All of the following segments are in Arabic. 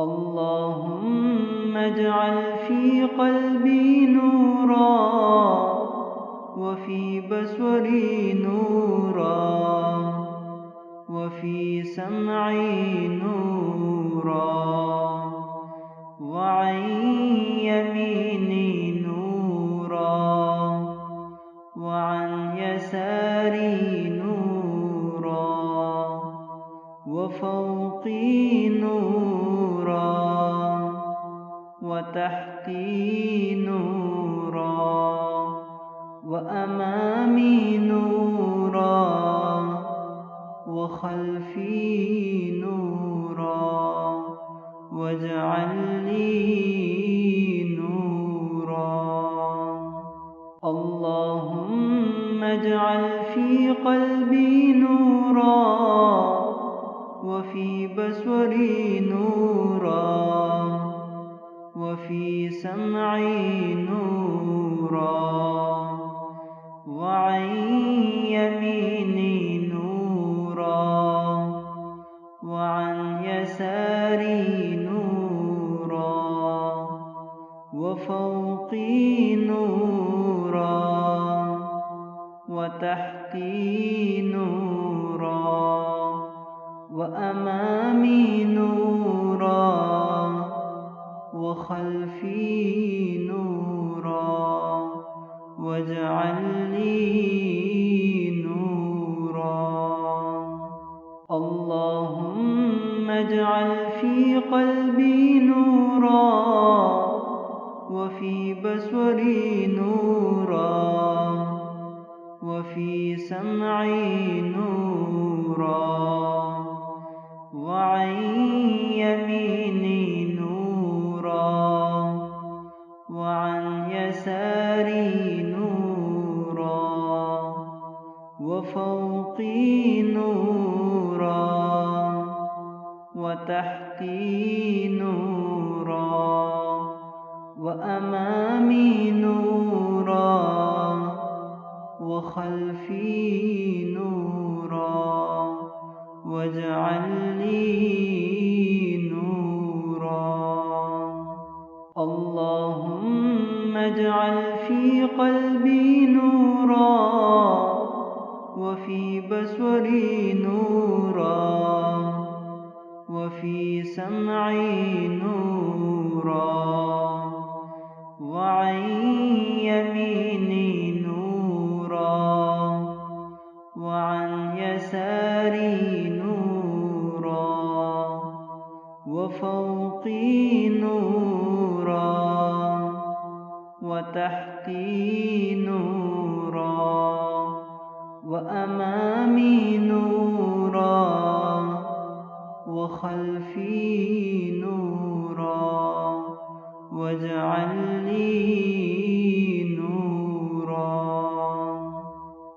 اللهم اجعل في قلبي نورا وفي بصري نورا وفي سمعي نورا وعن يميني نورا وعن يساري نورا وفوقي نورا وتحتي نورا وأمامي نورا وخلفي نورا واجعل لي نورا. اللهم اجعل في قلبي نورا وفي بصري نورا وفي سمعي نورا وعن يميني نورا وعن يساري نورا وفوقي نورا وتحتي نورا وأمامي نورا وخلفي نورا واجعل لي نورا. اللهم اجعل في قلبي نورا وفي بصري نورا وفي سمعي نورا وعن يميني نورا وعن يساري نورا وفوقي نورا وتحتي نورا وأمامي نورا وخلفي نورا واجعل لي نورا. اللهم اجعل في قلبي نورا وفي بصري نورا وفي سمعي نورا وعن يميني نورا وعن يساري نورا وفوقي نورا وتحتي نورا وأمامي نورا وخلفي نورا واجعل لي نورا.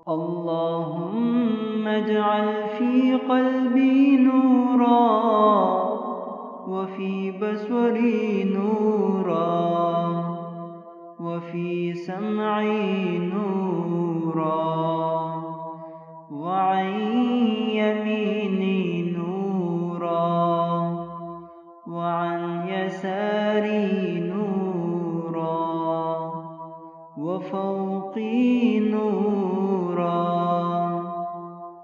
اللهم اجعل في قلبي نورا وفي بصري نورا وفي سمعي نورا وعن يميني نورا وعن يساري نورا وفوقي نورا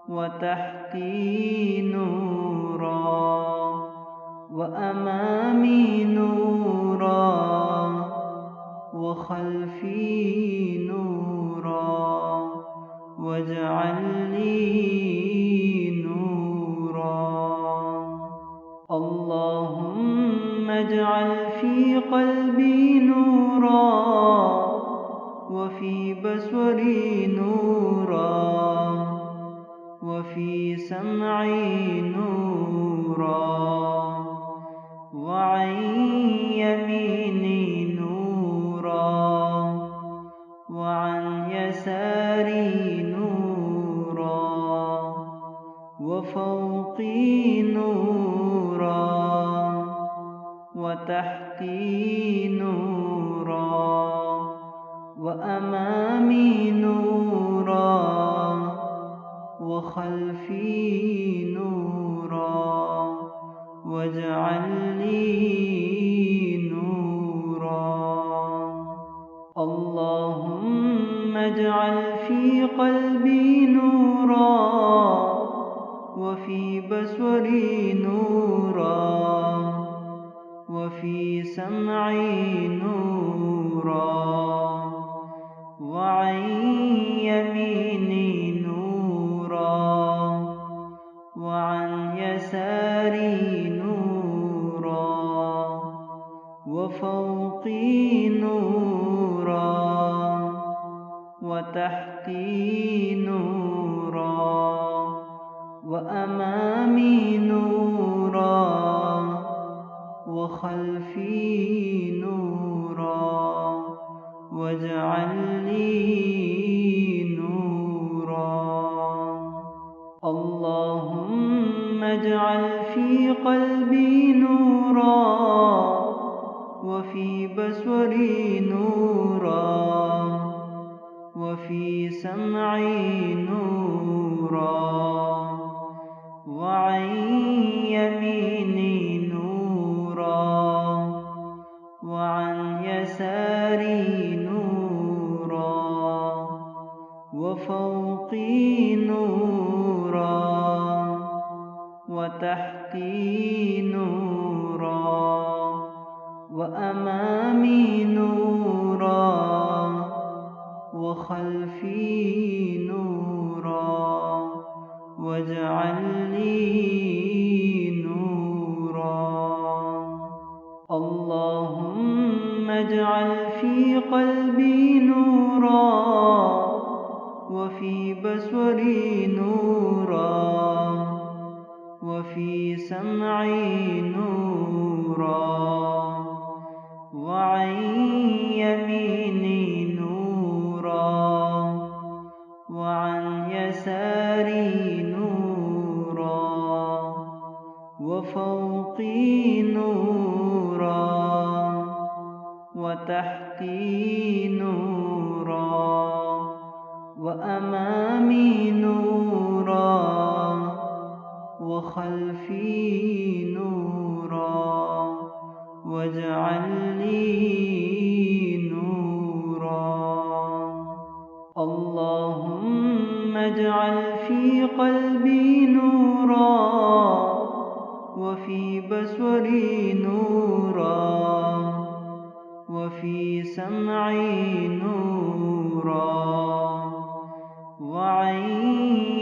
وتحتي نورا وأمامي نورا وخلفي نورا واجعل لي نورا. اللهم اجعل في قلبي نورا وفي بصري نورا وفي سمعي نورا وعن يميني نورا وعن يساري نورا وفوقي نورا وتحتي نورا وأمامي نورا وخلفي نورا واجعل لي وفي بصري نورا وفي سمعي نورا وعن يميني نورا وعن يساري نورا وفوقي نورا وتحتي نورا وأمامي نورا وخلفي نورا واجعل لي نورا. اللهم اجعل في قلبي نورا وفي بصري نورا وفي سمعي نورا وعن يميني نورا وعن يساري نورا وفوقي نورا وتحتي نورا وأمامي نورا وخلفي نورا واجعل لي نورا. اللهم اجعل في قلبي نورا وفي بصري نورا وفي سمعي نورا وعن يميني نورا وعن يساري نورا وفوقي نورا وتحتي نورا وأمامي نورا وخلفي نورا واجعل لي نورا. اللهم اجعل في قلبي نورا وفي بصري نورا وفي سمعي نورا وعن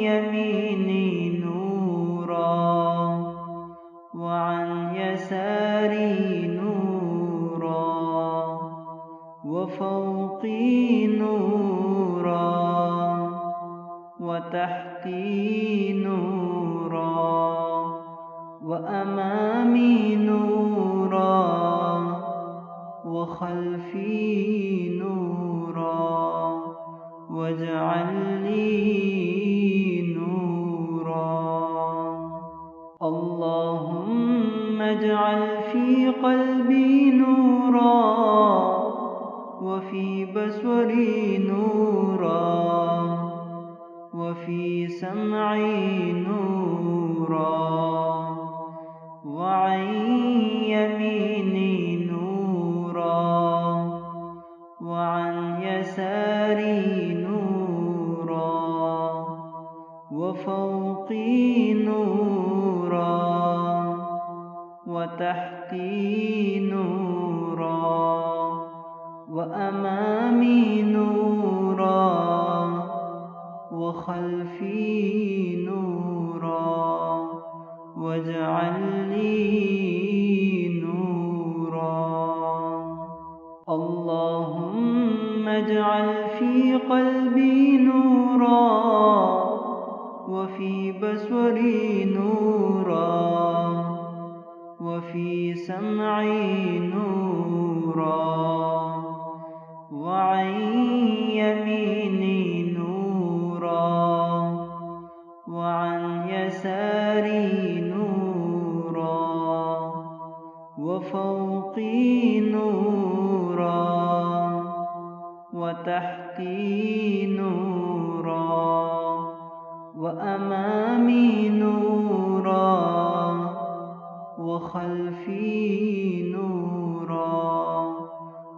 يميني نورا وعن يساري نورا وفوقي نورا وتحتي نورا وأمامي نورا وخلفي نورا واجعل لي نورا. اللهم اجعل في قلبي نورا وفي بصري نورا وفي سمعي نورا وعن يميني نورا وعن يساري نورا وفوقي نورا وتحتي نورا وأمامي نورا وخلفي نورا واجعل لي نورا. اللهم اجعل في قلبي نورا وفي بصري نورا وفي سمعي نورا وعن يميني نورا وعن يساري نورا وفوقي نورا وتحتي نورا وأمامي نورا وخلفي نورا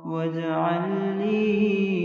واجعل لي